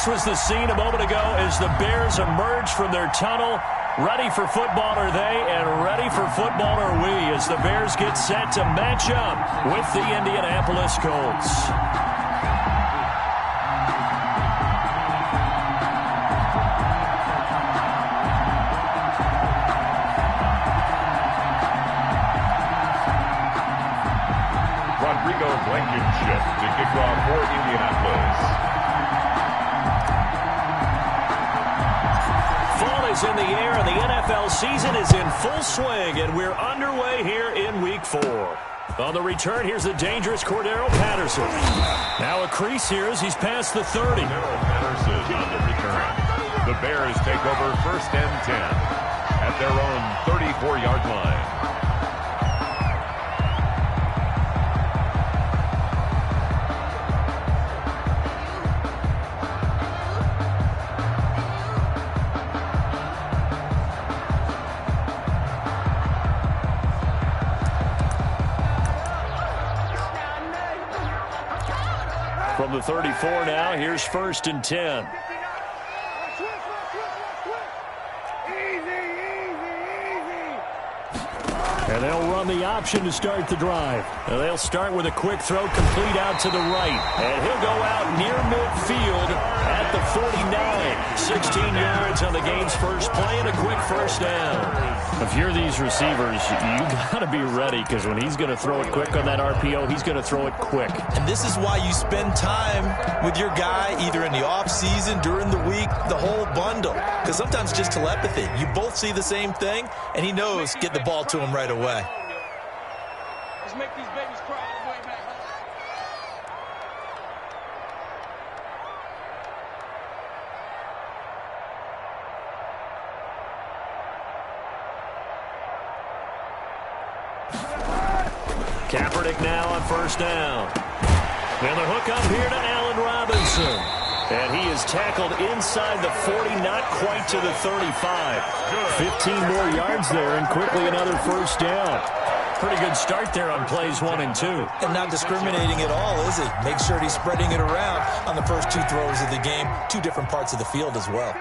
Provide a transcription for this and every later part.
this was the scene a moment ago as the Bears emerged from their tunnel. Ready for football are they, and ready for football are we as the Bears get set to match up with the Indianapolis Colts. Blankenship to kick off for Indianapolis. Fall is in the air and the NFL season is in full swing, and we're underway here in Week 4. On the return, here's the dangerous Cordero Patterson. Now a crease here as he's past the 30. Cordero Patterson on the return. The Bears take over 1st and 10 at their own 34-yard line. From the 34 now, here's 1st and 10. And they'll run the option to start the drive. Now they'll start with a quick throw complete out to the right. And he'll go out near midfield at the 49. 16 yards on the game's first play and a quick 1st down. If you're these receivers, you got to be ready because when he's going to throw it quick on that RPO, he's going to throw it quick. And this is why you spend time with your guy either in the offseason, during the week, the whole bundle. Because sometimes just telepathy. You both see the same thing, and he knows get the ball to him right away. Let's make these babies cry on the way back home. Kaepernick now on 1st down. And the hook up here to Allen Robinson. And he is tackled inside the 40, not quite to the 35. 15 more yards there and quickly another 1st down. Pretty good start there on plays 1 and 2. And not discriminating at all, is he? Make sure he's spreading it around on the first 2 throws of the game. 2 different parts of the field as well.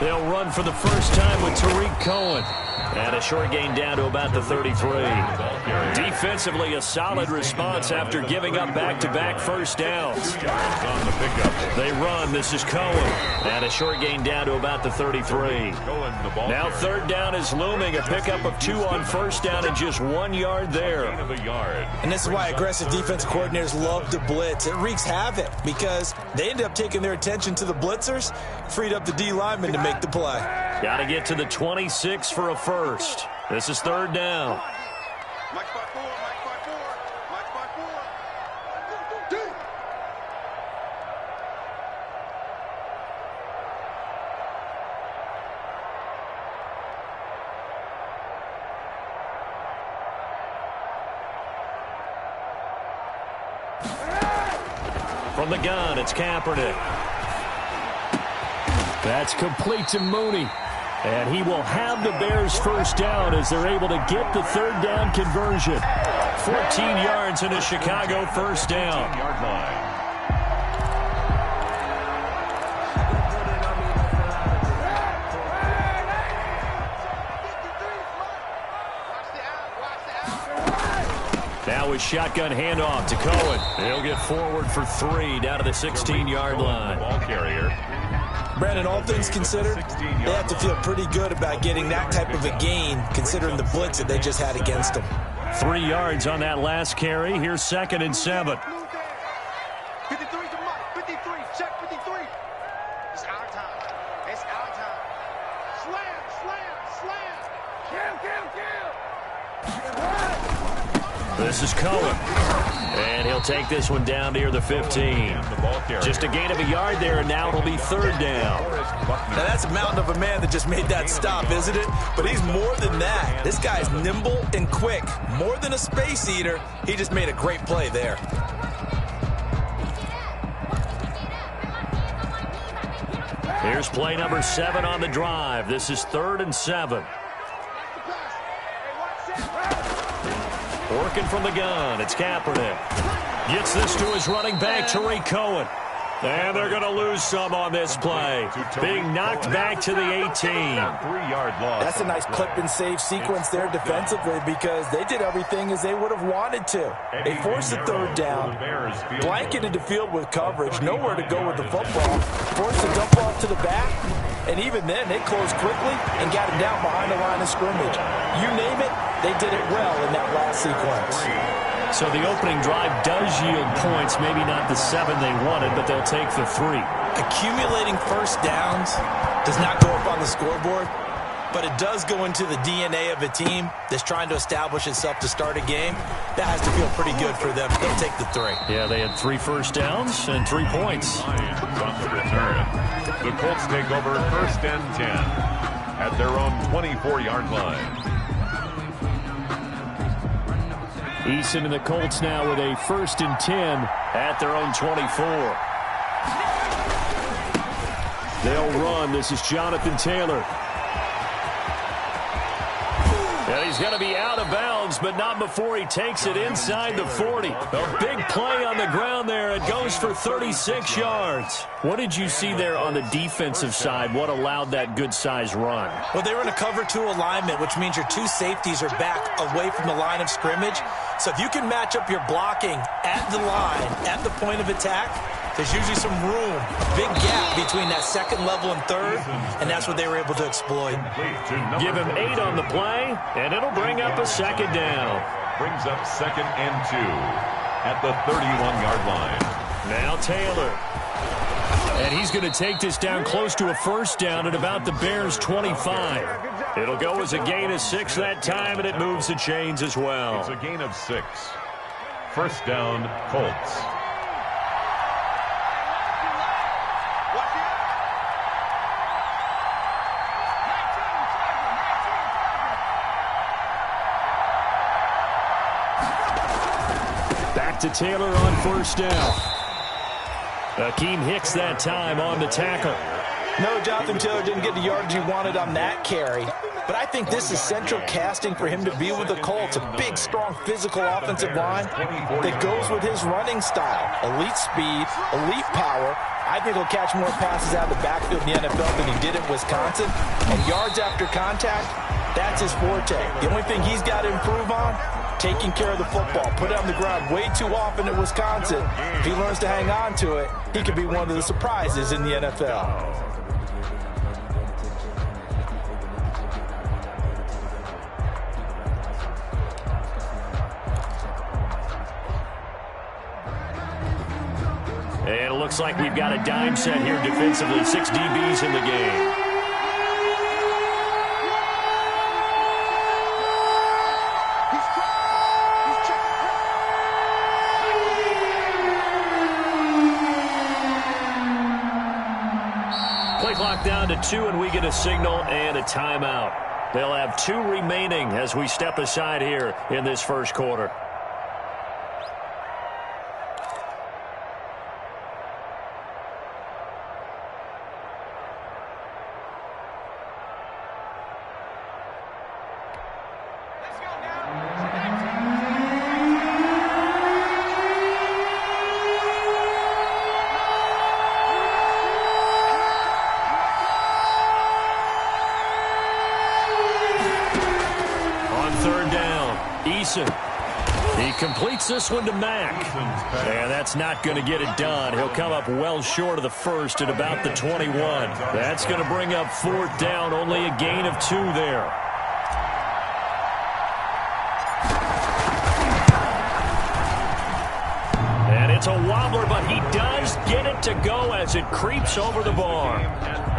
They'll run for the first time with Tariq Cohen. And a short gain down to about the 33. Defensively, a solid response after giving up back-to-back 1st downs. They run. This is Cohen. And a short gain down to about the 33. Now 3rd down is looming. A pickup of 2 on 1st down and just 1 yard there. And this is why aggressive defense coordinators love to blitz. It wreaks havoc because they end up taking their attention to the blitzers, freed up the D lineman to make the play. Got to get to the 26 for a 1st. This is 3rd down. Mike 5-4, Mike 5-4, Mike 5-4. From the gun, it's Kaepernick. That's complete to Mooney. And he will have the Bears' 1st down as they're able to get the 3rd down conversion. 14 yards in a Chicago 1st down. Yard line. Now with shotgun handoff to Cohen. He'll get forward for 3 down to the 16-yard line. Ball carrier. Brandon, all things considered, they have to feel pretty good about getting that type of a gain considering the blitz that they just had against them. 3 yards on that last carry. Here's 2nd and 7. 53 to Mike. 53. Check 53. It's our time. It's our time. Slam, slam, slam. Kill, kill, kill. This is Cohen. And he'll take this one down near the 15. Just a gain of a yard there, and now it'll be 3rd down. Now that's a mountain of a man that just made that stop, isn't it? But he's more than that. This guy's nimble and quick. More than a space eater, he just made a great play there. Here's play number 7 on the drive. This is 3rd and 7. Working from the gun, it's Kaepernick. Gets this to his running back, Tariq Cohen. And they're going to lose some on this play. Being knocked back to the 18. 3-yard loss. That's a nice clip and save sequence there defensively because they did everything as they would have wanted to. They forced the third down, blanketed the field with coverage, nowhere to go with the football, forced the dump off to the back, and even then they closed quickly and got him down behind the line of scrimmage. You name it, they did it well in that last sequence. So the opening drive does yield points, maybe not the 7 they wanted, but they'll take the 3. Accumulating first downs does not go up on the scoreboard, but it does go into the DNA of a team that's trying to establish itself to start a game. That has to feel pretty good for them. They'll take the 3. Yeah, they had 3 first downs and 3 points. Lions on the return. The Colts take over first and 10 at their own 24-yard line. Eason and the Colts now with a first and 10 at their own 24. They'll run. This is Jonathan Taylor. And he's going to be out of bounds, but not before he takes it inside the 40. A big play on the ground there. It goes for 36 yards. What did you see there on the defensive side? What allowed that good-sized run? Well, they were in a cover 2 alignment, which means your 2 safeties are back away from the line of scrimmage. So if you can match up your blocking at the line, at the point of attack, there's usually some room, a big gap between that second level and third, and that's what they were able to exploit. Give him 8 on the play, and it'll bring up a second down. Brings up second and 2 at the 31-yard line. Now Taylor. And he's going to take this down close to a first down at about the Bears' 25. It'll go as a gain of 6 that time, and it moves the chains as well. It's a gain of 6. First down, Colts. Back to Taylor on first down. Akeem Hicks that time on the tackle. No, Jonathan Taylor didn't get the yardage he wanted on that carry. But I think this is central casting for him to be with the Colts. A big, strong, physical offensive line that goes with his running style. Elite speed, elite power. I think he'll catch more passes out of the backfield in the NFL than he did at Wisconsin. And yards after contact, that's his forte. The only thing he's got to improve on, taking care of the football. Put it on the ground way too often at Wisconsin. If he learns to hang on to it, he could be one of the surprises in the NFL. And it looks like we've got a dime set here defensively. 6 DBs in the game. Play clock down to 2, and we get a signal and a timeout. They'll have 2 remaining as we step aside here in this first quarter. He completes this one to Mack. And that's not going to get it done. He'll come up well short of the first at about the 21. That's going to bring up 4th down. Only a gain of 2 there. And it's a wobbler, but he does get it to go as it creeps over the bar.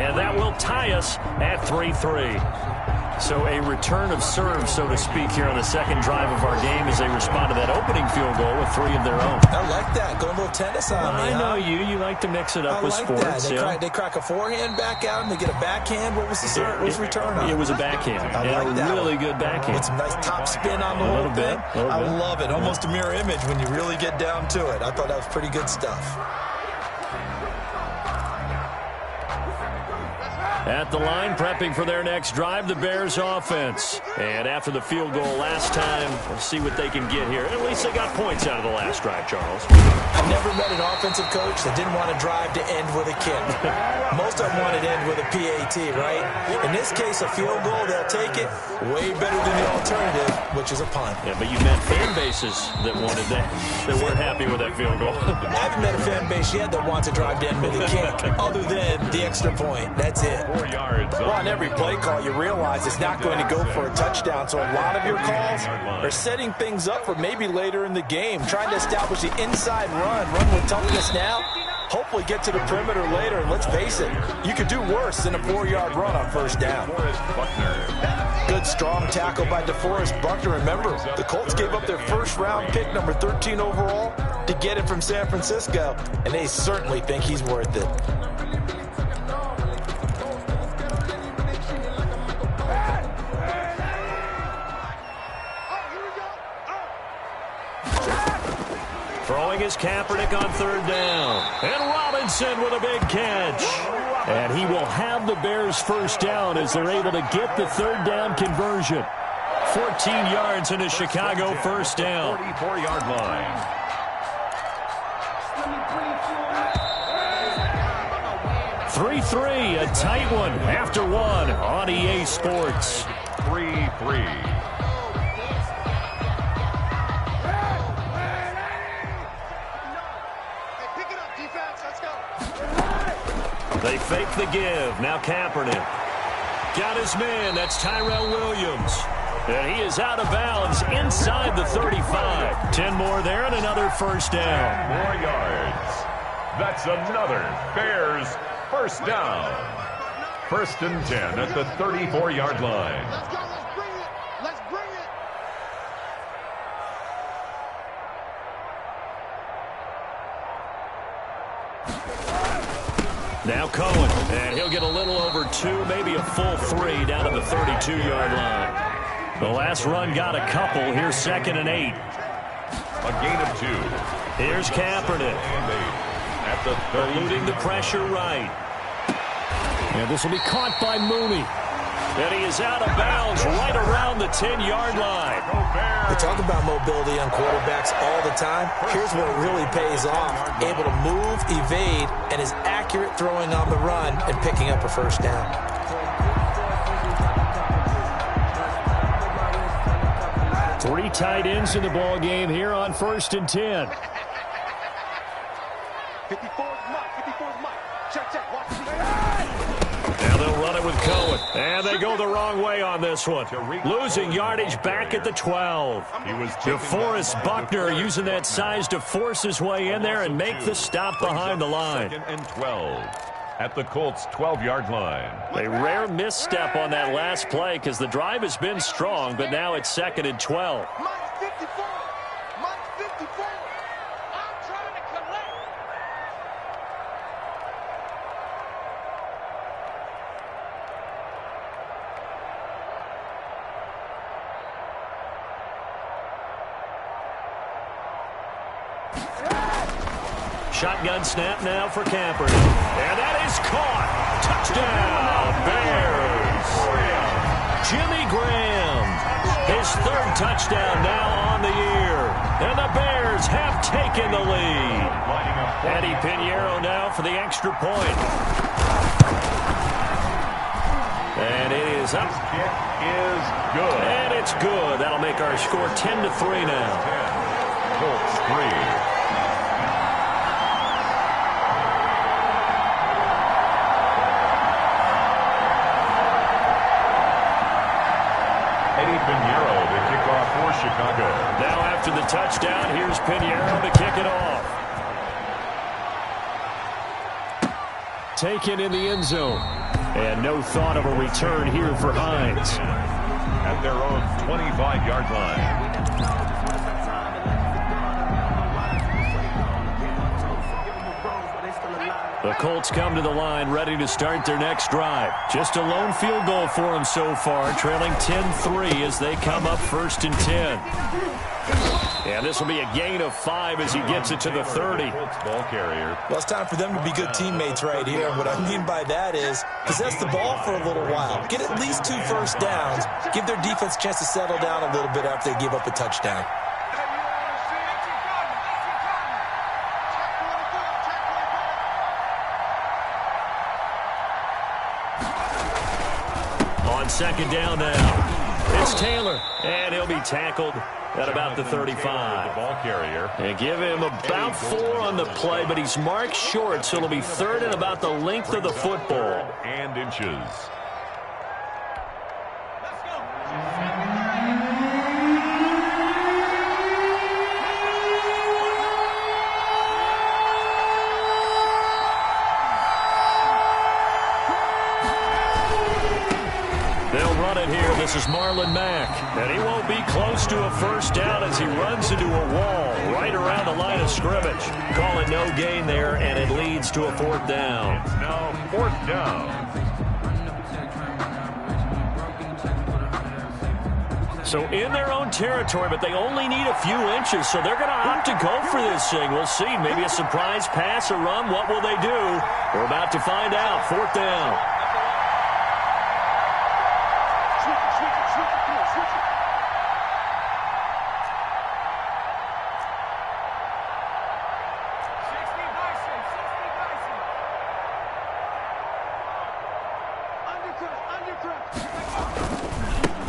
And that will tie us at 3-3. So a return of serve, so to speak, here on the second drive of our game as they respond to that opening field goal with 3 of their own. I like that. Going a little tennis on me. I know you. You like to mix it up with sports. They crack a forehand back out and they get a backhand. What was the serve? What was the return on? It was a backhand. I like that. Really good backhand. With some nice top spin on the whole thing. I love it. Almost a mirror image when you really get down to it. I thought that was pretty good stuff. At the line, prepping for their next drive, the Bears offense. And after the field goal last time, we'll see what they can get here. At least they got points out of the last drive, Charles. I've never met an offensive coach that didn't want to drive to end with a kick. Most of them wanted to end with a PAT, right? In this case, a field goal, they'll take it way better than the alternative, which is a punt. Yeah, but you met fan bases that wanted that weren't happy with that field goal. I haven't met a fan base yet that wants to drive to end with a kick, other than the extra point. That's it. 4 yards. Well, on every play call, you realize it's not going to go for a touchdown. So a lot of your calls are setting things up for maybe later in the game, trying to establish the inside run with toughness now, hopefully get to the perimeter later. And let's face it, you could do worse than a 4-yard run on first down. Good strong tackle by DeForest Buckner. Remember, the Colts gave up their first-round pick, number 13 overall, to get him from San Francisco, and they certainly think he's worth it. Throwing is Kaepernick on third down. And Robinson with a big catch. And he will have the Bears first down as they're able to get the third down conversion. 14 yards in a Chicago first down. 44-yard line. (3-3), a tight one after one on EA Sports. 3-3. They fake the give. Now Kaepernick. Got his man. That's Tyrell Williams. And he is out of bounds inside the 35. 10 more there and another first down. 4 yards. That's another Bears first down. First and 10 at the 34-yard line. Let's go. Let's bring it. Let's bring it. Now Cohen, and he'll get a little over 2, maybe a full 3 down to the 32-yard line. The last run got a couple. Here's 2nd and 8. A gain of 2. Here's Kaepernick. At the eluding the pressure right. And this will be caught by Mooney. And he is out of bounds right around the 10-yard line. We talk about mobility on quarterbacks all the time. Here's where it really pays off. Able to move, evade, and is accurate throwing on the run and picking up a first down. Three tight ends in the ball game here on 1st and 10. 54's Mike. 54's Mike. Check, check. Watch the Now they'll run it with Cohen. And they go the wrong way on this one. Losing yardage back at the 12. DeForest Buckner using that size to force his way in there and make the stop behind the line. 2nd and 12 at the Colts 12-yard line. A rare misstep on that last play because the drive has been strong, but now it's 2nd and 12. Mike's 54. Mike's 54. I'm trying to collect. Shotgun snap now for Kaepernick. And that is caught. Touchdown, Bears. Jimmy Graham. His 3rd touchdown now on the year. And the Bears have taken the lead. Eddie Pinheiro now for the extra point. And it is up. This kick is good. And it's good. That'll make our score 10-3 now. 10. Colts 3. Pinheiro to kick off for Chicago. Now after the touchdown, here's Pinheiro to kick it off. Taken in the end zone. And no thought of a return here for Hines. At their own 25-yard line. The Colts come to the line ready to start their next drive. Just a lone field goal for them so far, trailing 10-3 as they come up 1st and 10. And this will be a gain of 5 as he gets it to the 30. Ball carrier. Well, it's time for them to be good teammates right here. And what I mean by that is possess the ball for a little while. Get at least 2 first downs. Give their defense a chance to settle down a little bit after they give up a touchdown. On second down now, it's Taylor, and he'll be tackled at about the 35. The ball carrier. And give him about 4 on the play, but he's marked short, so it'll be 3rd and about the length of the football. And inches. This is Marlon Mack, and he won't be close to a first down as he runs into a wall right around the line of scrimmage. Call it no gain there, and it leads to a 4th down. It's now 4th down. So in their own territory, but they only need a few inches, so they're going to opt to go for this thing. We'll see. Maybe a surprise pass or run. What will they do? We're about to find out. 4th down.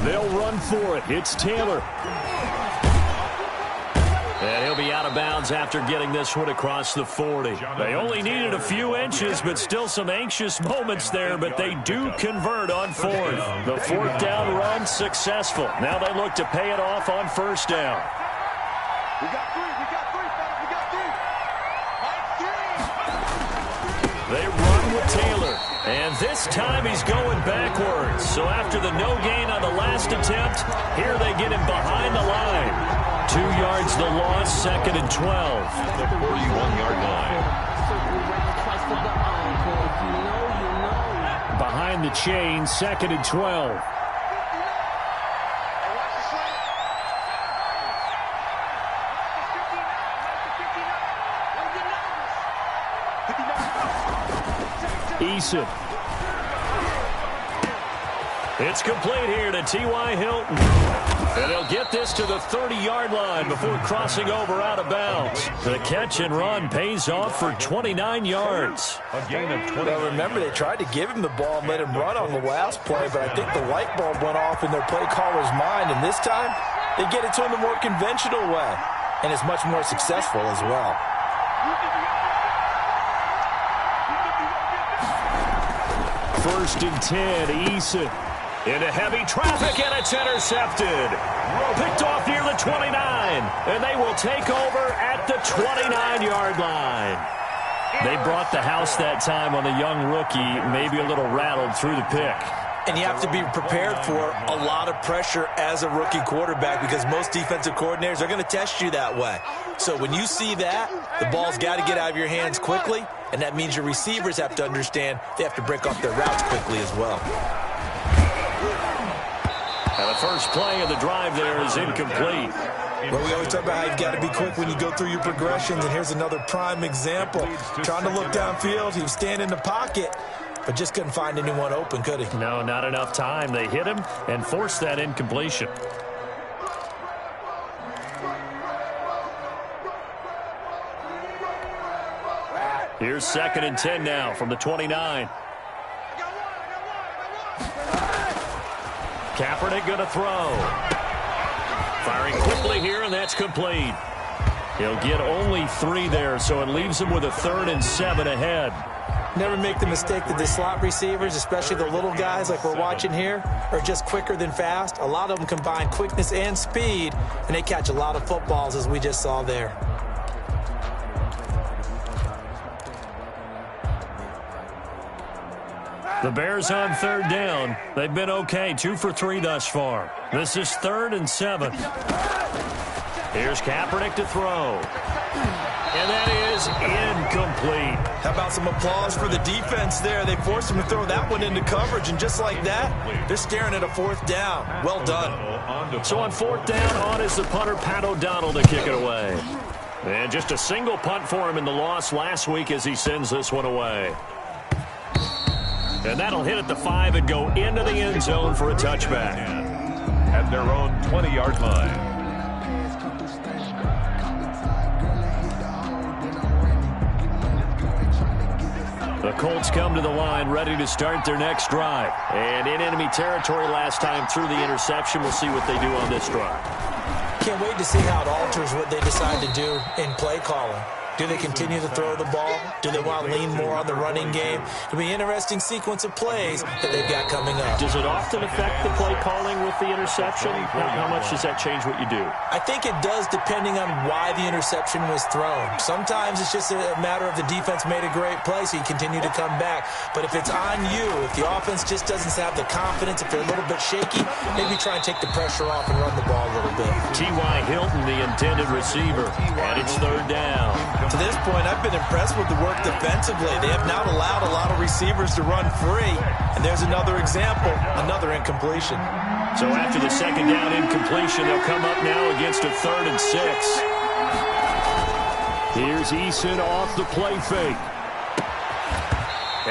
They'll run for it. It's Taylor. And he'll be out of bounds after getting this one across the 40. They only needed a few inches, but still some anxious moments there, but they do convert on 4th. The 4th down run successful. Now they look to pay it off on 1st down. We got 3, fellas. We got 3. They run with Taylor. And this time he's going backwards. So after the no gain on the last attempt, here they get him behind the line. 2 yards the loss, 2nd and 12. The 41-yard line. Behind the chain, 2nd and 12. Eason. It's complete here to T.Y. Hilton. And he'll get this to the 30-yard line before crossing over out of bounds. The catch and run pays off for 29 yards. A gain of 20. Well, remember, they tried to give him the ball and let him run on the last play, but I think the light bulb went off in their play caller's mind. And this time, they get it to him the more conventional way. And it's much more successful as well. 1st and 10, Eason. Into heavy traffic, and it's intercepted. Picked off near the 29, and they will take over at the 29-yard line. They brought the house that time on the young rookie, maybe a little rattled through the pick. And you have to be prepared for a lot of pressure as a rookie quarterback because most defensive coordinators are going to test you that way. So when you see that, the ball's got to get out of your hands quickly, and that means your receivers have to understand they have to break off their routes quickly as well. And the first play of the drive there is incomplete. Well, we always talk about how you've got to be quick when you go through your progressions, and here's another prime example. Trying to look downfield, he was standing in the pocket, but just couldn't find anyone open, could he? No, not enough time. They hit him and forced that incompletion. Here's 2nd and 10 now from the 29. Kaepernick going to throw. Firing quickly here, and that's complete. He'll get only 3 there, so it leaves him with a 3rd and 7 ahead. Never make the mistake that the slot receivers, especially the little guys like we're watching here, are just quicker than fast. A lot of them combine quickness and speed, and they catch a lot of footballs, as we just saw there. The Bears on 3rd down. They've been okay, 2 for 3 thus far. This is 3rd and 7. Here's Kaepernick to throw. And that is incomplete. How about some applause for the defense there? They forced him to throw that one into coverage, and just like that, they're staring at a fourth down. Well done. So on fourth down, on is the punter, Pat O'Donnell, to kick it away. And just a single punt for him in the loss last week as he sends this one away. And that'll hit at the 5 and go into the end zone for a touchback. At their own 20-yard line. The Colts come to the line ready to start their next drive. And in enemy territory last time through the interception. We'll see what they do on this drive. Can't wait to see how it alters what they decide to do in play calling. Do they continue to throw the ball? Do they want to lean more on the running game? It'll be an interesting sequence of plays that they've got coming up. Does it often affect the play calling with the interception? How much does that change what you do? I think it does depending on why the interception was thrown. Sometimes it's just a matter of the defense made a great play, so you continue to come back. But if it's on you, if the offense just doesn't have the confidence, if they're a little bit shaky, maybe try and take the pressure off and run the ball a little bit. T.Y. Hilton, the intended receiver, and it's third down. To this point, I've been impressed with the work defensively. They have not allowed a lot of receivers to run free. And there's another example, another incompletion. So after the second down incompletion, they'll come up now against a 3rd and 6. Here's Eason off the play fake.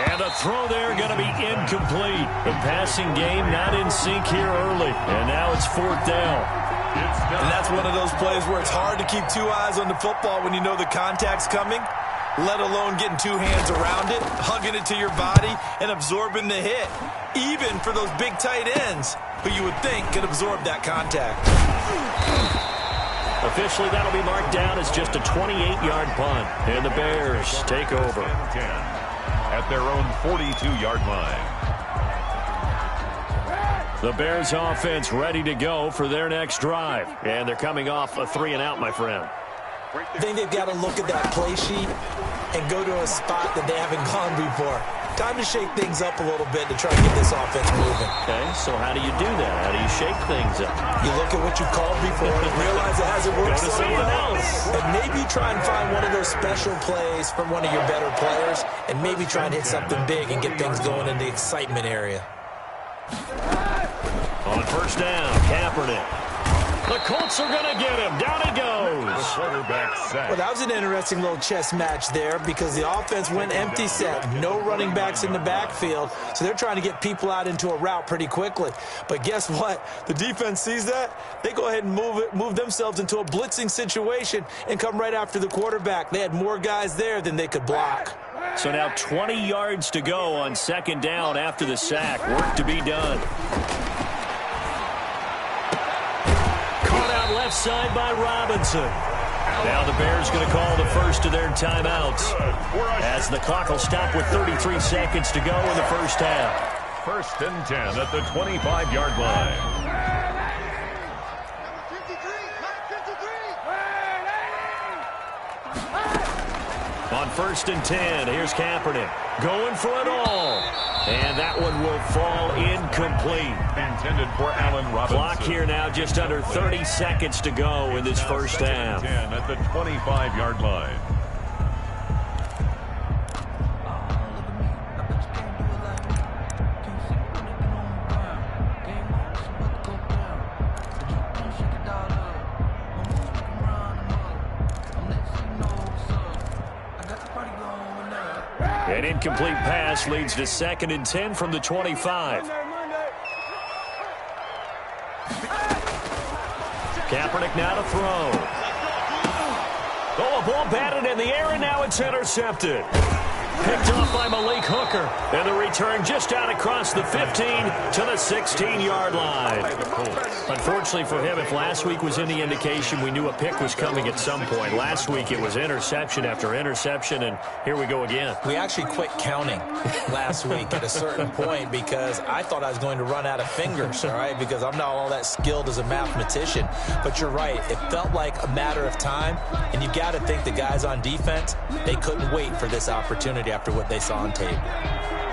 And a throw there going to be incomplete. The passing game not in sync here early. And now it's 4th down. And that's one of those plays where it's hard to keep two eyes on the football when you know the contact's coming, let alone getting two hands around it, hugging it to your body, and absorbing the hit, even for those big tight ends who you would think could absorb that contact. Officially, that'll be marked down as just a 28-yard punt, and the Bears take over. At their own 42-yard line. The Bears offense ready to go for their next drive. And they're coming off a 3-and-out, my friend. I think they've got to look at that play sheet and go to a spot that they haven't gone before. Time to shake things up a little bit to try to get this offense moving. Okay, so how do you do that? How do you shake things up? You look at what you called before and realize it hasn't worked Go to someone else. And maybe try and find one of those special plays from one of your better players and maybe try and hit something big and get things going in the excitement area. On first down, Kaepernick. The Colts are going to get him. Down he goes. Quarterback sack. Well, that was an interesting little chess match there because the offense went empty set. No running backs in the backfield, so they're trying to get people out into a route pretty quickly. But guess what? The defense sees that. They go ahead and move themselves into a blitzing situation and come right after the quarterback. They had more guys there than they could block. So now 20 yards to go on second down after the sack. Work to be done. Left side by Robinson. Now the Bears going to call the first of their timeouts as the clock will stop with 33 seconds to go in the first half. 1st and 10 at the 25-yard line. On 1st and 10, here's Kaepernick going for it all. And that one will fall incomplete. Intended for Allen Robinson. Clock here now, just under 30 seconds to go in this first half. 10 at the 25-yard line. An incomplete pass leads to 2nd and 10 from the 25. Kaepernick now to throw. Oh, a ball batted in the air, and now it's intercepted. Picked off by Malik Hooker. And the return just out across the 15 to the 16-yard line. Unfortunately for him, if last week was any indication, we knew a pick was coming at some point. Last week it was interception after interception, and here we go again. We actually quit counting last week at a certain point because I thought I was going to run out of fingers, all right, because I'm not all that skilled as a mathematician. But you're right. It felt like a matter of time, and you got to think the guys on defense, they couldn't wait for this opportunity after what they saw on tape.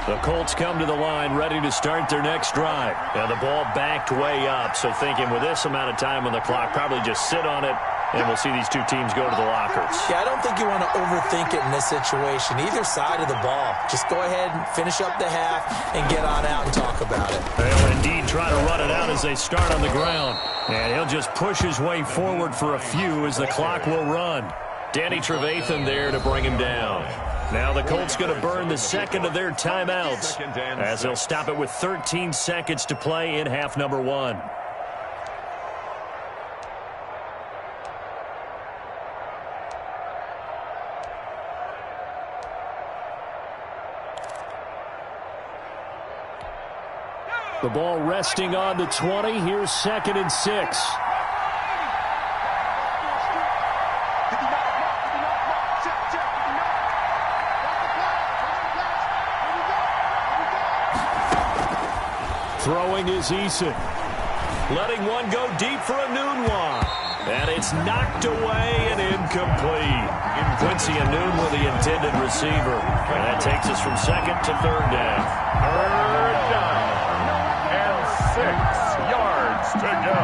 The Colts come to the line ready to start their next drive. Now the ball backed way up, so thinking with this amount of time on the clock, probably just sit on it and we'll see these two teams go to the lockers. Yeah, I don't think you want to overthink it in this situation. Either side of the ball. Just go ahead and finish up the half and get on out and talk about it. They'll indeed try to run it out as they start on the ground. And he'll just push his way forward for a few as the clock will run. Danny Trevathan there to bring him down. Now the Colts going to burn the second of their timeouts as they'll stop it with 13 seconds to play in half number 1. The ball resting on the 20. Here's 2nd and 6. Throwing is Eason. Letting one go deep for Enunwa. And it's knocked away and incomplete. Quincy Enunwa, the intended receiver. And that takes us from 2nd to 3rd down. 3rd down. And 6 yards to go.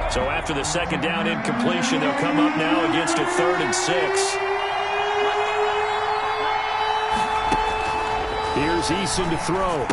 So after the 2nd down incompletion, they'll come up now against a 3rd and 6. Here's Eason to throw.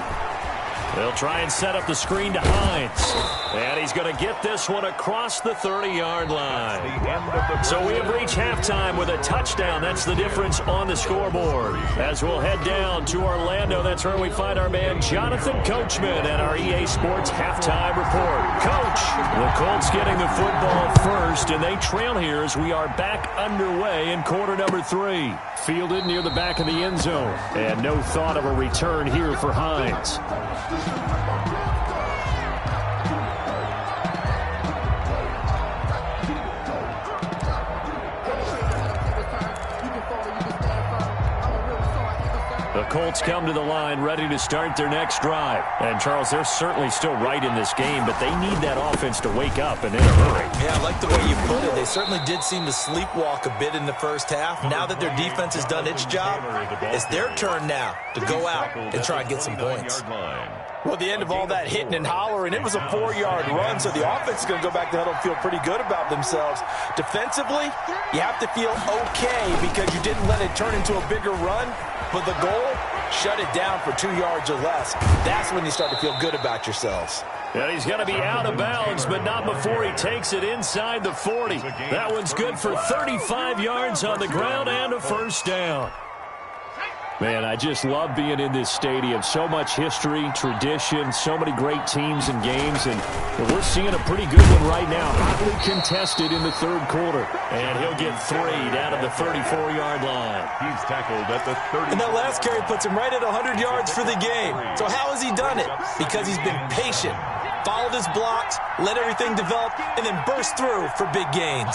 They'll try and set up the screen to Hines. And he's going to get this one across the 30-yard line. So we have reached halftime with a touchdown. That's the difference on the scoreboard. As we'll head down to Orlando, that's where we find our man Jonathan Coachman at our EA Sports Halftime Report. Coach, the Colts getting the football first, and they trail here as we are back underway in quarter number 3. Fielded near the back of the end zone. And no thought of a return here for Hines. The Colts come to the line ready to start their next drive. And, Charles, they're certainly still right in this game, but they need that offense to wake up and in a hurry. Yeah, I like the way you put it. They certainly did seem to sleepwalk a bit in the first half. Now that their defense has done its job, it's their turn now to go out and try and get some points. Well, at the end of all that hitting and hollering, it was a 4-yard run, so the offense is going to go back to huddle and feel pretty good about themselves. Defensively, you have to feel okay because you didn't let it turn into a bigger run, but the goal, shut it down for 2 yards or less. That's when you start to feel good about yourselves. And he's going to be out of bounds, but not before he takes it inside the 40. That one's good for 35 yards on the ground and a 1st down. Man, I just love being in this stadium. So much history, tradition, so many great teams and games, and we're seeing a pretty good one right now. Hotly contested in the 3rd quarter. And he'll get 3 down at the 34-yard line. He's tackled at the 30. And that last carry puts him right at 100 yards for the game. So how has he done it? Because he's been patient, followed his blocks, let everything develop, and then burst through for big gains.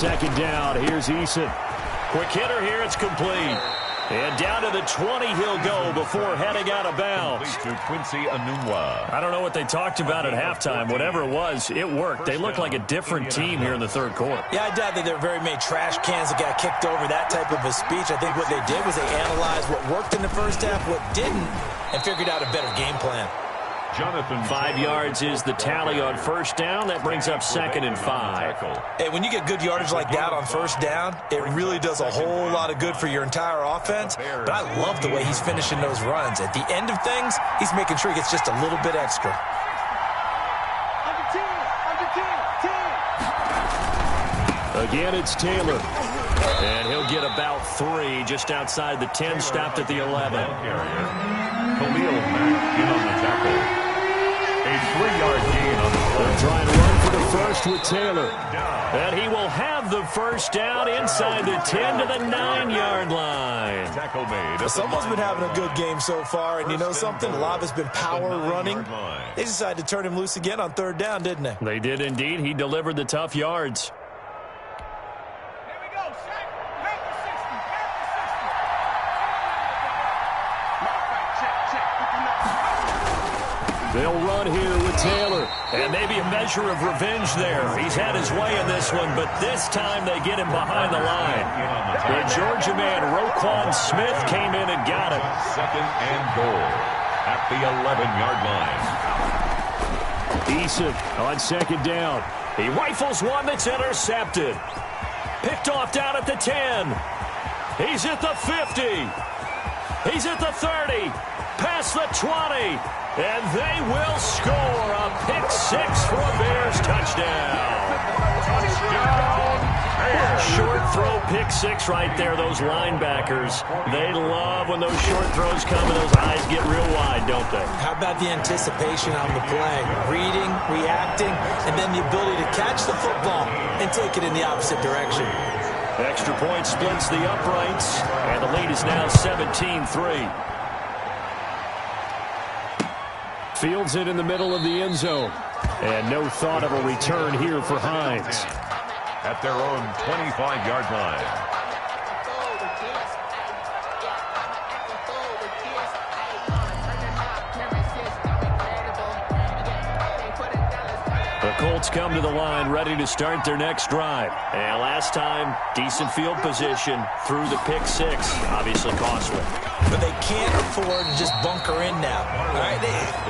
2nd down, here's Eason. Quick hitter here, it's complete. And down to the 20 he'll go before heading out of bounds. To Quincy Enunwa. I don't know what they talked about at halftime. Whatever it was, it worked. They look like a different team here in the 3rd quarter. Yeah, I doubt that there were very many trash cans that got kicked over, that type of a speech. I think what they did was they analyzed what worked in the first half, what didn't, and figured out a better game plan. Jonathan 5 yards is the tally on 1st down. That brings up 2nd and 5. Hey, when you get good yardage like that on 1st down, it really does a whole lot of good for your entire offense. But I love the way he's finishing those runs. At the end of things, he's making sure he gets just a little bit extra. Again, it's Taylor. And he'll get about 3 just outside the 10, stopped at the 11. Khalil Mack in on the tackle. A 3-yard gain on the play. They'll try and run for the 1st with Taylor. And he will have the 1st down inside the 10 to the 9-yard line. Tackle made. Someone's been having a good game so far, and you know something? A lot has been power running. They decided to turn him loose again on 3rd down, didn't they? They did indeed. He delivered the tough yards. They'll run here with Taylor. And maybe a measure of revenge there. He's had his way in this one, but this time they get him behind the line. The Georgia man, Roquan Smith, came in and got him. 2nd and goal at the 11-yard line. Eason on 2nd down. He rifles one that's intercepted. Picked off down at the 10. He's at the 50. He's at the 30. Past the 20. And they will score a pick 6 for a Bears touchdown. Touchdown, Bears. Short throw pick 6 right there. Those linebackers, they love when those short throws come and those eyes get real wide, don't they? How about the anticipation on the play? Reading, reacting, and then the ability to catch the football and take it in the opposite direction. Extra point splits the uprights, and the lead is now 17-3. Fields it in the middle of the end zone. And no thought of a return here for Hines. At their own 25-yard line. The Colts come to the line ready to start their next drive. And last time, decent field position through the pick 6. Obviously costly. But they can't afford to just bunker in now. All right,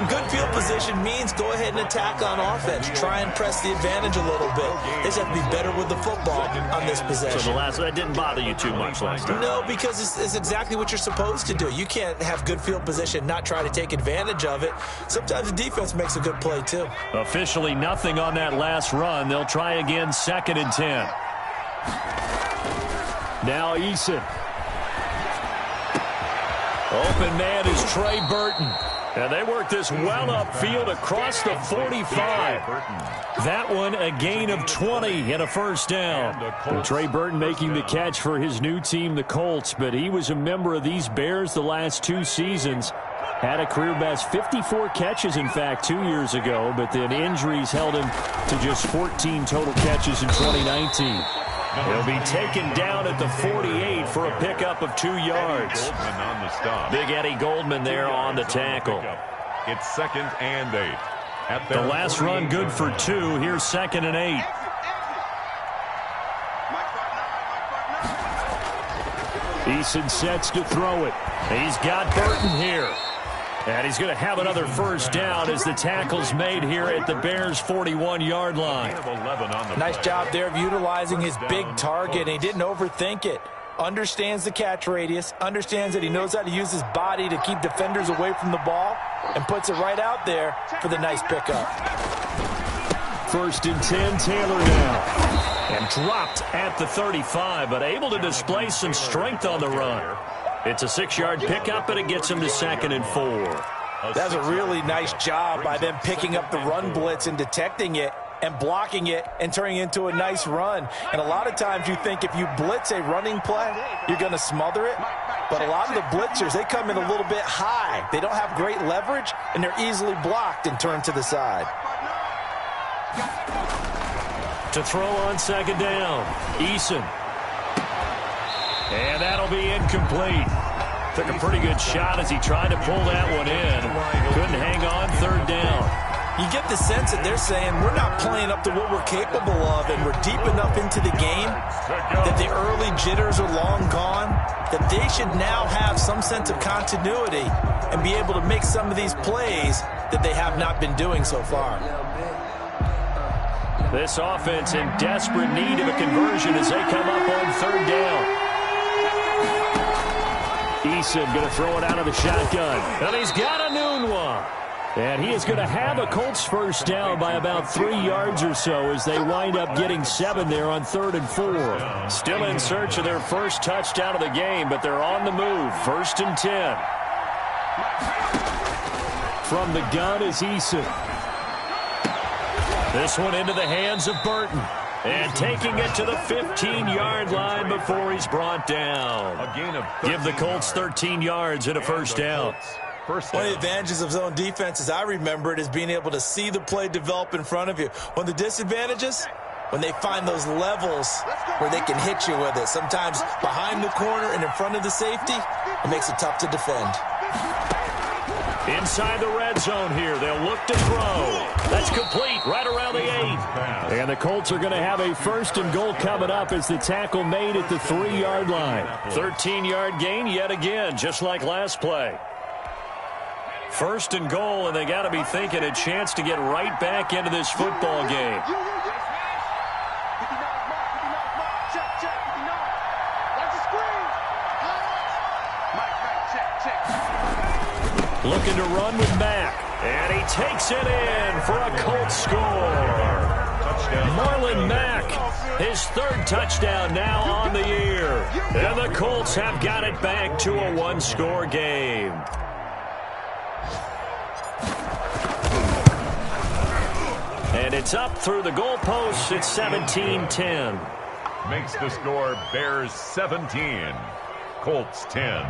good field position means go ahead and attack on offense. Try and press the advantage a little bit. They just have to be better with the football on this possession. So that didn't bother you too much last time? No, because it's exactly what you're supposed to do. You can't have good field position, not try to take advantage of it. Sometimes the defense makes a good play, too. Officially nothing on that last run. They'll try again 2nd and 10. Now Eason. Open man is Trey Burton. And they work this well upfield across the 45. That one a gain of 20 and a first down. And Trey Burton making the catch for his new team, the Colts. But he was a member of these Bears the last 2 seasons. Had a career best 54 catches, in fact, 2 years ago. But then injuries held him to just 14 total catches in 2019. He'll be taken down at the 48 for a pickup of 2 yards. Big Eddie Goldman there on the tackle. It's 2nd and 8. The last run good for 2. Here's 2nd and 8. Eason sets to throw it. He's got Burton here. And he's going to have another first down as the tackle's made here at the Bears' 41-yard line. Nice job there of utilizing his big target. He didn't overthink it. Understands the catch radius. Understands that he knows how to use his body to keep defenders away from the ball. And puts it right out there for the nice pickup. 1st and 10, Taylor now. And dropped at the 35, but able to display some strength on the run. It's a 6-yard pickup, and it gets him to 2nd and 4. That's a really nice job by them picking up the run blitz and detecting it and blocking it and turning it into a nice run. And a lot of times you think if you blitz a running play, you're going to smother it. But a lot of the blitzers, they come in a little bit high. They don't have great leverage, and they're easily blocked and turned to the side. To throw on 2nd down, Eason. And that'll be incomplete. Took a pretty good shot as he tried to pull that one in. Couldn't hang on 3rd down. You get the sense that they're saying we're not playing up to what we're capable of, and we're deep enough into the game that the early jitters are long gone, that they should now have some sense of continuity and be able to make some of these plays that they have not been doing so far. This offense in desperate need of a conversion as they come up on 3rd down. Eason going to throw it out of the shotgun. And he's got a noon one. And he is going to have a Colts first down by about 3 yards or so as they wind up getting 7 there on 3rd and 4. Still in search of their first touchdown of the game, but they're on the move. 1st and 10. From the gun is Eason. This one into the hands of Burton. And taking it to the 15-yard line before he's brought down. Give the Colts 13 yards and a first down. One of the advantages of zone defense, as I remember it, is being able to see the play develop in front of you. One of the disadvantages, when they find those levels where they can hit you with it. Sometimes behind the corner and in front of the safety, it makes it tough to defend. Inside the red zone here. They'll look to throw. That's complete right around the 8. And the Colts are going to have a 1st and goal coming up as the tackle made at the 3-yard line. 13-yard gain yet again, just like last play. 1st and goal, and they got to be thinking a chance to get right back into this football game. Looking to run with Mack. And he takes it in for a Colts score. Marlon Mack, his 3rd touchdown now on the year. And the Colts have got it back to a 1-score game. And it's up through the goalposts. It's 17-10. Makes the score Bears 17, Colts 10.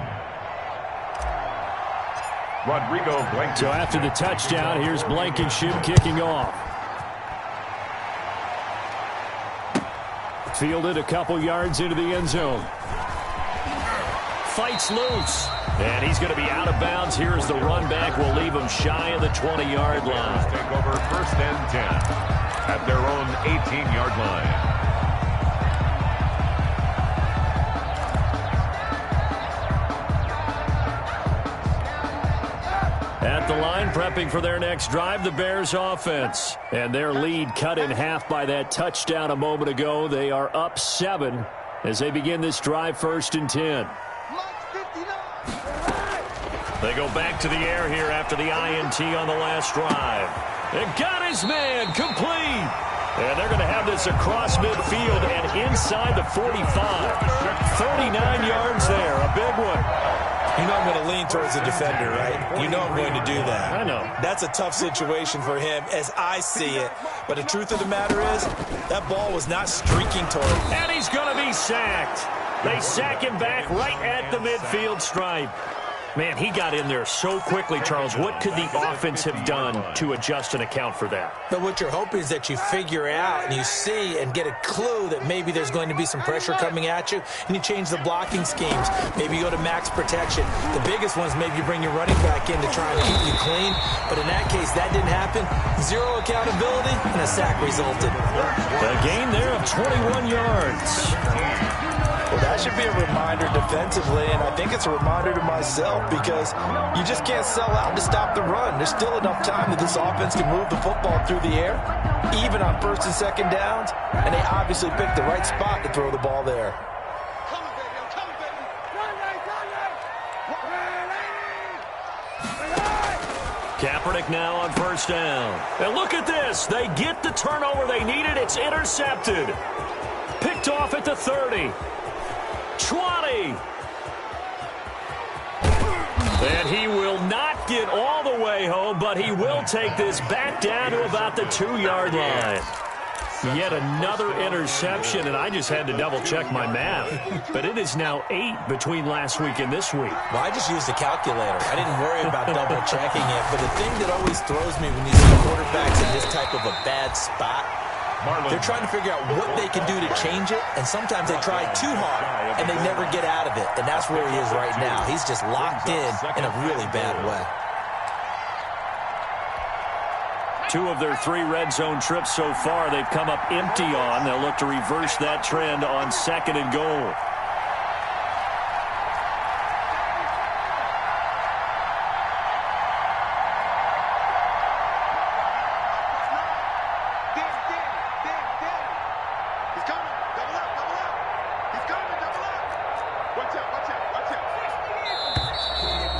Rodrigo Blankenship. So after the touchdown, here's Blankenship kicking off. Fielded a couple yards into the end zone. Fights loose. And he's going to be out of bounds here as the run back will leave him shy of the 20-yard line. Take over 1st and 10 at their own 18-yard line. At the line, prepping for their next drive, the Bears offense. And their lead cut in half by that touchdown a moment ago. They are up 7 as they begin this drive 1st and 10. They go back to the air here after the INT on the last drive. It got his man complete. And they're going to have this across midfield and inside the 45. 39 yards there, a big one. You know I'm going to lean towards the defender, right? You know I'm going to do that. I know. That's a tough situation for him as I see it. But the truth of the matter is, that ball was not streaking toward him. And he's going to be sacked. They sack him back right at the midfield stripe. Man, he got in there so quickly, Charles. What could the offense have done to adjust and account for that? But what you're hoping is that you figure out and you see and get a clue that maybe there's going to be some pressure coming at you, and you change the blocking schemes. Maybe you go to max protection. The biggest ones, maybe you bring your running back in to try and keep you clean. But in that case, that didn't happen. 0 accountability, and a sack resulted. A gain there of 21 yards. Well, that should be a reminder defensively, and I think it's a reminder to myself because you just can't sell out to stop the run. There's still enough time that this offense can move the football through the air, even on 1st and 2nd downs, and they obviously picked the right spot to throw the ball there. Kaepernick now on 1st down. And look at this. They get the turnover they needed. It's intercepted. Picked off at the 30. 20. And he will not get all the way home, but he will take this back down to about the 2-yard line. Yet another interception, and I just had to double-check my math. But it is now 8 between last week and this week. Well, I just used a calculator. I didn't worry about double-checking it. But the thing that always throws me when you see quarterbacks in this type of a bad spot, they're trying to figure out what they can do to change it, and sometimes they try too hard, and they never get out of it. And that's where he is right now. He's just locked in a really bad way. 2 of their 3 red zone trips so far, they've come up empty on. They'll look to reverse that trend on 2nd and goal.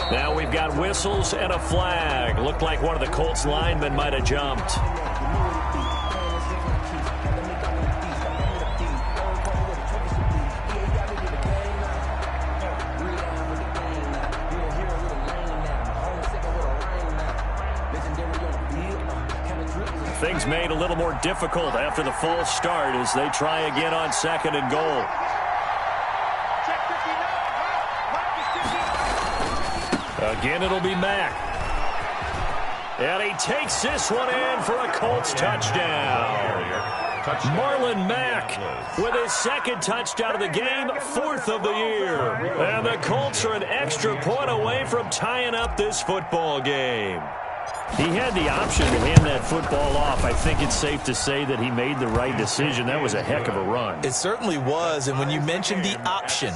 Now we've got whistles and a flag. Looked like one of the Colts linemen might have jumped. Things made a little more difficult after the false start as they try again on 2nd and goal. Again, it'll be Mack. And he takes this one in for a Colts touchdown. Marlon Mack with his second touchdown of the game, 4th of the year. And the Colts are an extra point away from tying up this football game. He had the option to hand that football off. I think it's safe to say that he made the right decision. That was a heck of a run. It certainly was, and when you mentioned the option,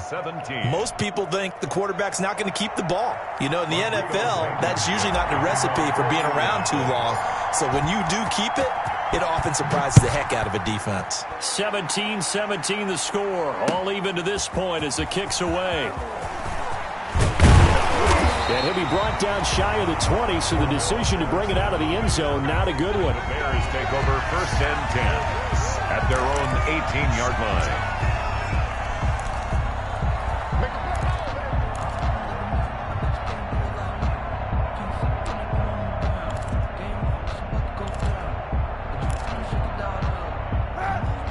most people think the quarterback's not going to keep the ball. You know, in the NFL, that's usually not the recipe for being around too long. So when you do keep it, it often surprises the heck out of a defense. 17-17 the score. All even to this point as the kick's away. And he'll be brought down shy of the 20, so the decision to bring it out of the end zone, not a good one. The Bears take over 1st and 10 at their own 18-yard line.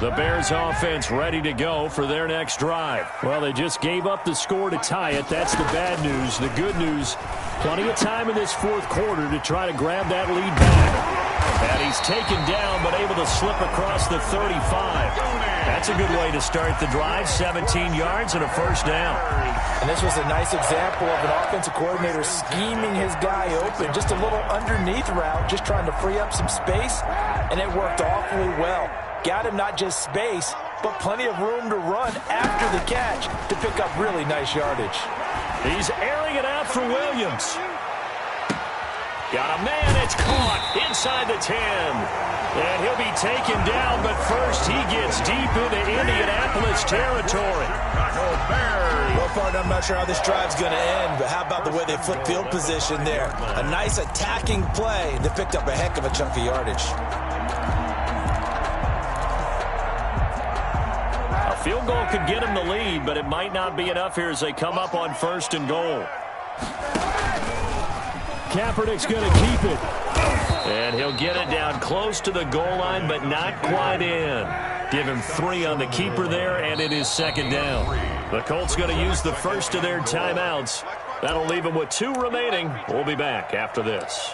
The Bears offense ready to go for their next drive. Well, they just gave up the score to tie it. That's the bad news. The good news, plenty of time in this 4th quarter to try to grab that lead back. And he's taken down, but able to slip across the 35. That's a good way to start the drive. 17 yards and a 1st down. And this was a nice example of an offensive coordinator scheming his guy open. Just a little underneath route, just trying to free up some space, and it worked awfully well. Got him not just space, but plenty of room to run after the catch to pick up really nice yardage. He's airing it out for Williams. Got a man, it's caught inside the 10. And he'll be taken down, but first he gets deep into Indianapolis territory. Well, partner, I'm not sure how this drive's going to end, but how about the way they flip field position there? A nice attacking play that picked up a heck of a chunk of yardage. Field goal could get him the lead, but it might not be enough here as they come up on 1st and goal. Kaepernick's going to keep it. And he'll get it down close to the goal line, but not quite in. Give him 3 on the keeper there, and it is 2nd down. The Colts going to use the first of their timeouts. That'll leave them with 2 remaining. We'll be back after this.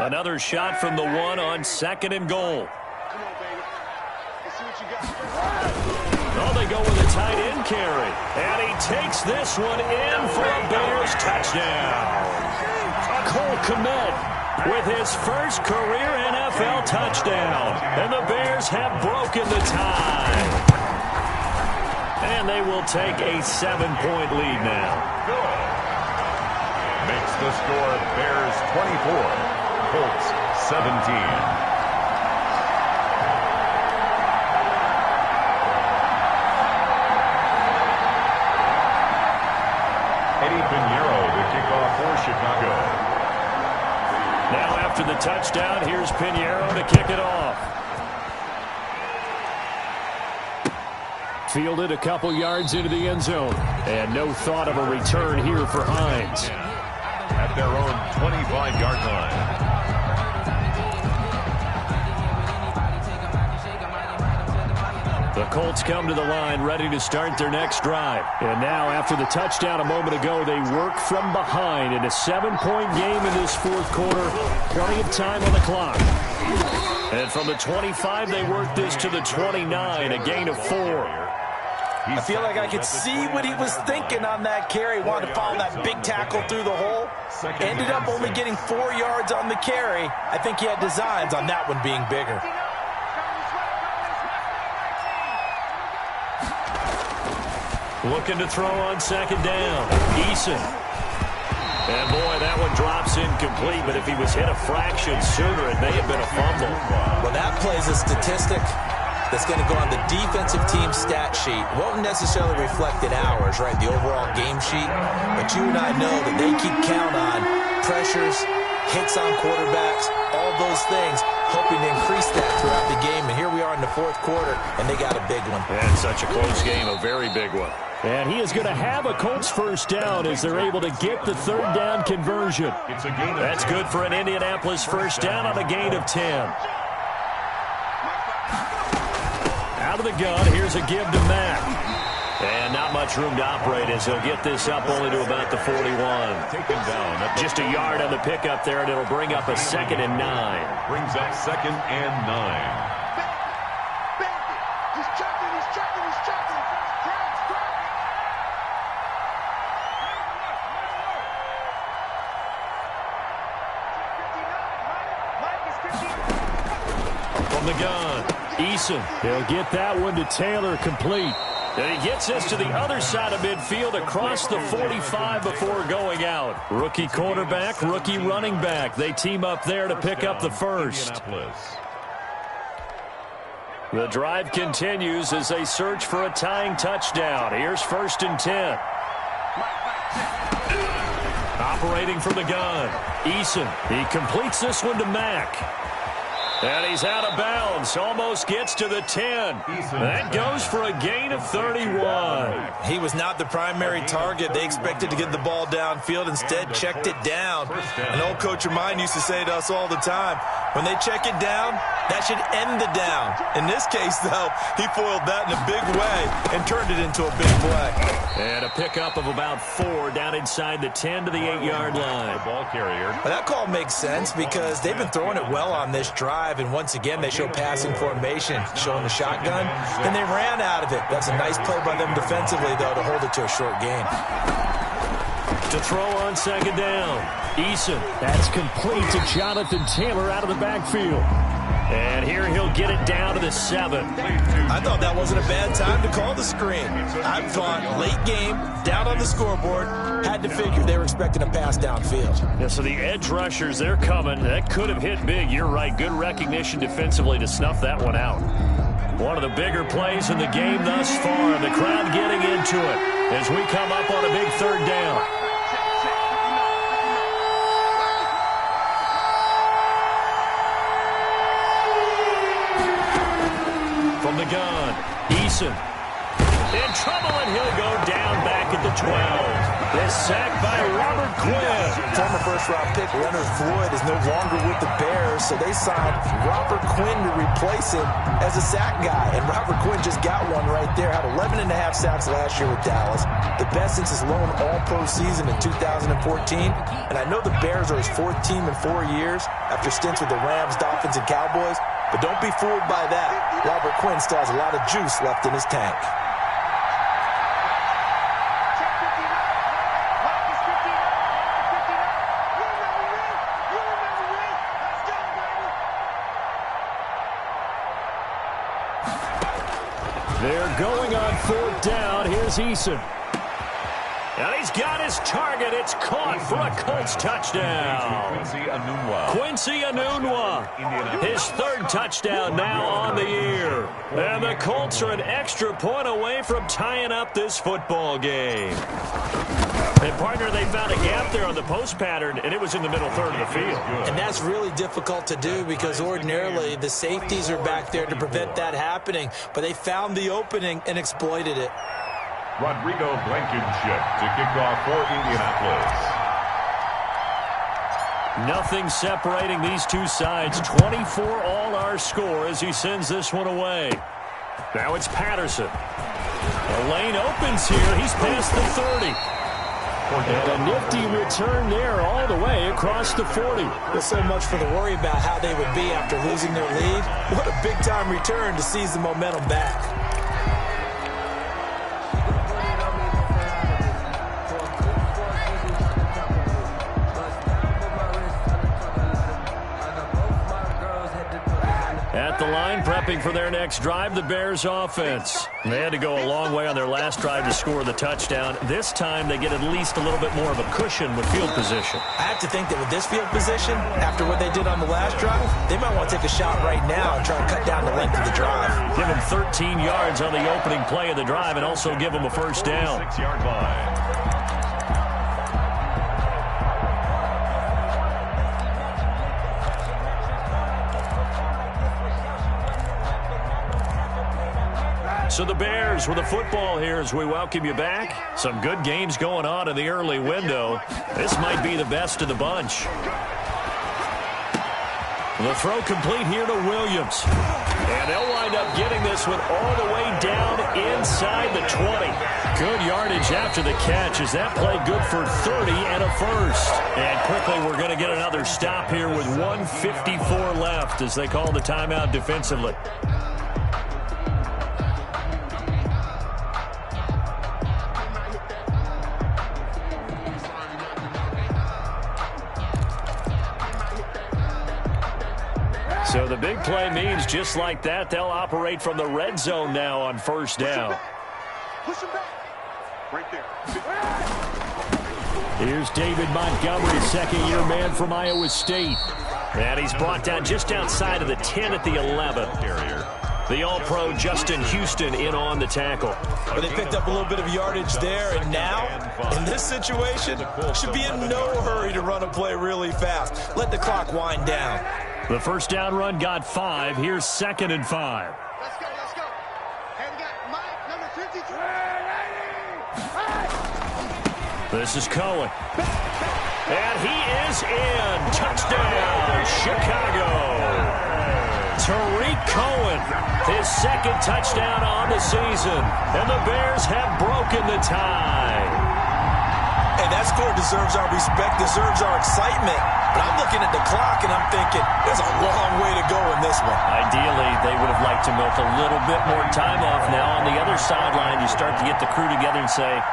Another shot from the 1 on 2nd and goal. Come on, baby. Let's see what you got. Oh, they go with a tight end carry. And he takes this one in for a Bears touchdown. Cole Kmet with his first career NFL touchdown. And the Bears have broken the tie. And they will take a 7-point lead now. Makes the score Bears 24. Colts 17. Eddie Pinheiro, the kickoff for Chicago. Now after the touchdown, here's Pinheiro to kick it off. Fielded a couple yards into the end zone. And no thought of a return here for Hines. At their own 25-yard line. The Colts come to the line ready to start their next drive. And now after the touchdown a moment ago, they work from behind in a 7-point game in this 4th quarter. Plenty of time on the clock. And from the 25, they work this to the 29, a gain of 4. I feel like I could see what he was thinking on that carry. Wanted to follow that big tackle through the hole. Ended up only getting 4 yards on the carry. I think he had designs on that one being bigger. Looking to throw on 2nd down. Eason. And boy, that one drops incomplete, but if he was hit a fraction sooner, it may have been a fumble. Well, that plays a statistic that's going to go on the defensive team stat sheet. Won't necessarily reflect in ours, right, the overall game sheet. But you and I know that they keep count on pressures, hits on quarterbacks, all those things, hoping to increase that throughout the game. And here we are in the 4th quarter, and they got a big one. And such a close game, a very big one. And he is going to have a Colts 1st down as they're able to get the 3rd down conversion. That's good for an Indianapolis 1st down on a gain of 10. Out of the gun, here's a give to Mack. And not much room to operate as he'll get this up only to about the 41. Taken down. Just a yard on the pickup there, and it'll bring up a 2nd and 9. Brings up 2nd and 9. He's checking, he's checking, he's checking. From the gun, Eason. He'll get that one to Taylor, complete. And he gets this to the other side of midfield across the 45 before going out. Rookie quarterback, rookie running back. They team up there to pick up the first. The drive continues as they search for a tying touchdown. Here's 1st and 10. Operating from the gun, Eason. He completes this one to Mack. And he's out of bounds. Almost gets to the 10. That goes for a gain of 31. He was not the primary target. They expected to get the ball downfield. Instead, checked it down. An old coach of mine used to say to us all the time, when they check it down, that should end the down. In this case, though, he foiled that in a big way and turned it into a big play. And a pickup of about 4 down inside the 10 to the 8-yard line. Ball carrier. Well, that call makes sense because they've been throwing it well on this drive, and once again, they show passing formation, showing the shotgun, and they ran out of it. That's a nice play by them defensively, though, to hold it to a short gain. To throw on 2nd down, Eason. That's complete to Jonathan Taylor out of the backfield. And here he'll get it down to the 7. I thought that wasn't a bad time to call the screen. I thought late game, down on the scoreboard, had to figure they were expecting a pass downfield. Yeah, so the edge rushers, they're coming. That could have hit big. You're right. Good recognition defensively to snuff that one out. One of the bigger plays in the game thus far. The crowd getting into it as we come up on a big 3rd down. From the gun, Eason. In trouble, and he'll go down back at the 12. This sack by Robert Quinn. Former first-round pick Leonard Floyd is no longer with the Bears, so they signed Robert Quinn to replace him as a sack guy. And Robert Quinn just got one right there. Had 11.5 sacks last year with Dallas. The best since his lone all-pro season in 2014. And I know the Bears are his 4th team in 4 years after stints with the Rams, Dolphins, and Cowboys. But don't be fooled by that. Robert Quinn still has a lot of juice left in his tank. They're going on 4th down. Here's Eason. And he's got his target. It's caught for a Colts touchdown. Quincy Enunwa. His 3rd touchdown now on the year. And the Colts are an extra point away from tying up this football game. And, partner, they found a gap there on the post pattern, and it was in the middle 3rd of the field. And that's really difficult to do because ordinarily the safeties are back there to prevent that happening. But they found the opening and exploited it. Rodrigo Blankenship to kick off for Indianapolis. Nothing separating these two sides. 24 all our score as he sends this one away. Now it's Patterson. The lane opens here. He's past the 30. And a nifty return there all the way across the 40. There's so much for the worry about how they would be after losing their lead. What a big-time return to seize the momentum back. At the line, prepping for their next drive, the Bears offense. They had to go a long way on their last drive to score the touchdown. This time, they get at least a little bit more of a cushion with field position. I have to think that with this field position, after what they did on the last drive, they might want to take a shot right now and try and cut down the length of the drive. Give them 13 yards on the opening play of the drive and also give them a first down. 6-yard line. So the Bears with a football here as we welcome you back. Some good games going on in the early window. This might be the best of the bunch. The throw complete here to Williams. And they'll wind up getting this one all the way down inside the 20. Good yardage after the catch. Is that play good for 30 and a first? And quickly, we're going to get another stop here with 1:54 left as they call the timeout defensively. So the big play means just like that, they'll operate from the red zone now on first down. Push him back. Right there. Here's David Montgomery, second-year man from Iowa State. And he's brought down just outside of the 10 at the 11. The All-Pro Justin Houston in on the tackle. But they picked up a little bit of yardage there, and now, in this situation, should be in no hurry to run a play really fast. Let the clock wind down. The first down run got 5. Here's 2nd and 5. Let's go, let's go. And we got Mike, number 53. This is Cohen. And he is in. Touchdown, Chicago. Tariq Cohen, his second touchdown on the season. And the Bears have broken the tie. Hey, that score deserves our respect, deserves our excitement. But I'm looking at the clock, and I'm thinking, there's a long way to go in this one. Ideally, they would have liked to milk a little bit more time off. Now, on the other sideline, you start to get the crew together and say,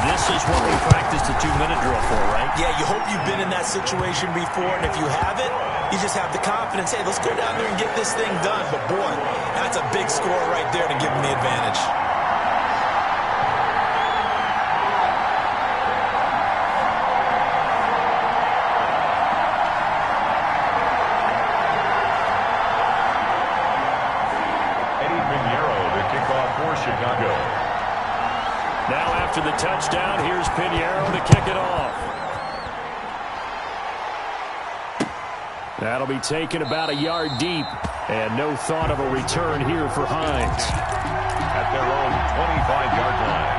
this is what we practiced a 2-minute drill for, right? Yeah, you hope you've been in that situation before, and if you haven't, you just have the confidence, hey, let's go down there and get this thing done. But, boy, that's a big score right there to give them the advantage. Chicago. Now after the touchdown, here's Pinheiro to kick it off. That'll be taken about a yard deep, and no thought of a return here for Hines. At their own 25-yard line.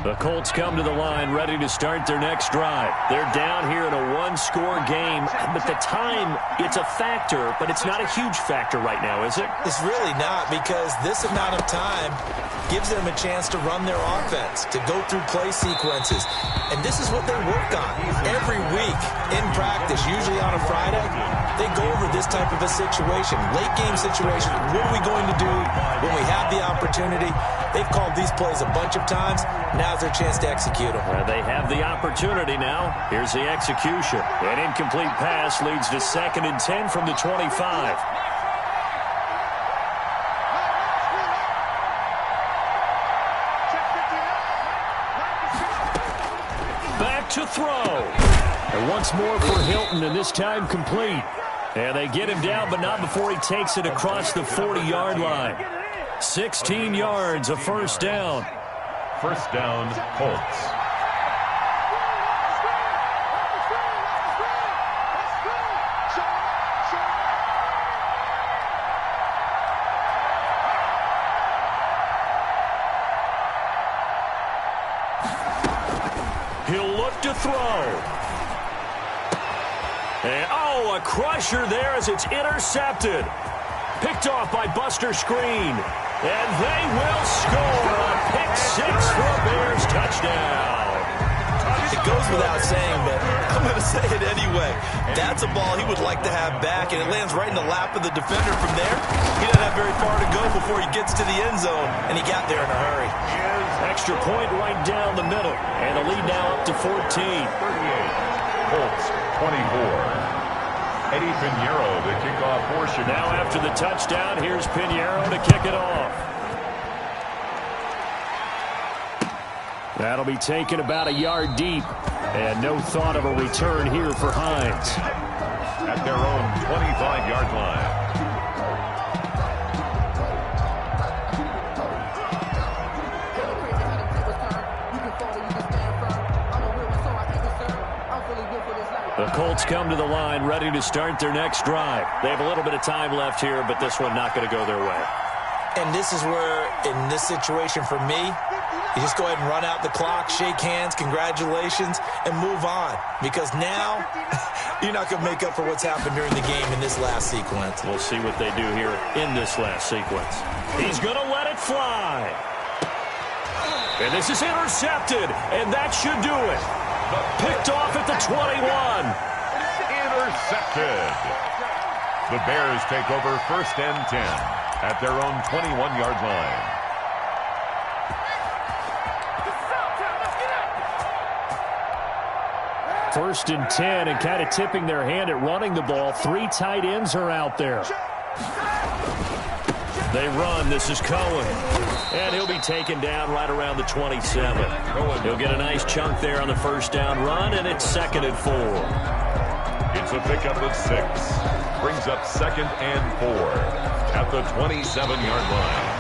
The Colts come to the line ready to start their next drive. They're down here in a one-score game, but the time, it's a factor, but it's not a huge factor right now, is it? It's really not, because this amount of time gives them a chance to run their offense, to go through play sequences. And this is what they work on every week in practice, usually on a Friday. They go over this type of a situation, late-game situation. What are we going to do when we have the opportunity? They've called these plays a bunch of times. Now's their chance to execute them. Well, they have the opportunity now. Here's the execution. An incomplete pass leads to 2nd and 10 from the 25. Back to throw. And once more for Hilton, and this time complete. And they get him down, but not before he takes it across the 40-yard line. 16 yards, a first down. First down, Colts. He'll look to throw. And, oh, a crusher there as it's intercepted. Picked off by Buster Skrine. And they will score a pick six for a Bears touchdown. It goes without saying, but I'm going to say it anyway. That's a ball he would like to have back, and it lands right in the lap of the defender from there. He doesn't have very far to go before he gets to the end zone, and he got there in a hurry. Extra point right down the middle, and the lead now up to 14. 38, Colts 24. Eddie Pinheiro, the kickoff for Chicago. Now after the touchdown, here's Pinheiro to kick it off. That'll be taken about a yard deep, and no thought of a return here for Hines. At their own 25-yard line. The Colts come to the line ready to start their next drive. They have a little bit of time left here, but this one not going to go their way. And this is where, in this situation for me, you just go ahead and run out the clock, shake hands, congratulations, and move on. Because now, you're not going to make up for what's happened during the game in this last sequence. We'll see what they do here in this last sequence. He's going to let it fly. And this is intercepted, and that should do it. Picked off at the 21. Intercepted. The Bears take over 1st and 10 at their own 21-yard line. First and 10, and kind of tipping their hand at running the ball. 3 tight ends are out there. They run. This is Cohen. And he'll be taken down right around the 27. He'll get a nice chunk there on the first down run, and it's 2nd and 4. It's a pickup of 6. Brings up 2nd and 4 at the 27-yard line.